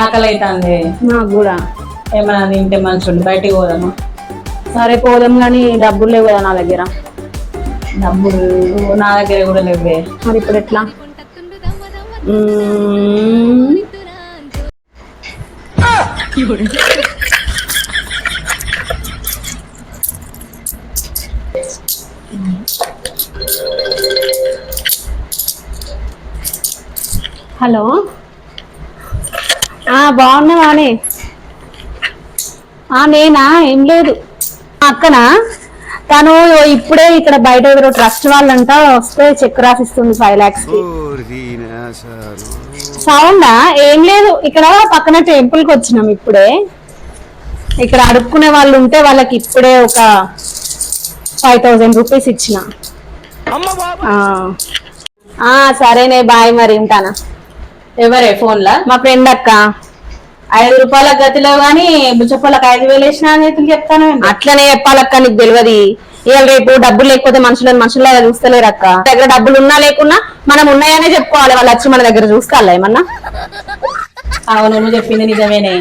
ఆకలి అవుతుంది. నాకు కూడా. ఏమన్నా తింటే మంచి బయటికి పోదాము. సరే పోదాం కానీ డబ్బులు లేవు కదా నా దగ్గర. డబ్బులు నా దగ్గర కూడా లేవే. మరి ఇప్పుడు ఎట్లా? హలో, బాగున్నావానే? నేనా? ఏం లేదు. అక్కనా? తను ఇప్పుడే ఇక్కడ బయట ఎవరో ట్రస్ట్ వాళ్ళంట వస్తే చెక్ రాసిస్తుంది 5 lakhs. సౌండా? ఏం లేదు, ఇక్కడ పక్కన టెంపుల్ కి వచ్చినాం ఇప్పుడే. ఇక్కడ అడుక్కునే వాళ్ళు ఉంటే వాళ్ళకి ఇప్పుడే ఒక 5,000 రూపీస్ ఇచ్చిన. సరేనే, బాయ్. మరి ఉంటానా. ఎవరే ఫోన్లా? మా ఫ్రెండ్ అక్క. 5 రూపాయల గతిలో గానీ బుచ్చప్పలకు 5,000 వేసిన అని చెప్తాను. అట్లనే చెప్పాలక్క, నీకు తెలియదు. ఇవాళ రేపు డబ్బులు లేకపోతే మనుషులాగా చూస్తలేరు అక్క. దగ్గర డబ్బులు ఉన్నా లేకున్నా మనం ఉన్నాయనే చెప్పుకోవాలి. వాళ్ళు వచ్చి మన దగ్గర చూస్తారా ఏమన్నా? అవును, నువ్వు చెప్పింది నిజమేనే.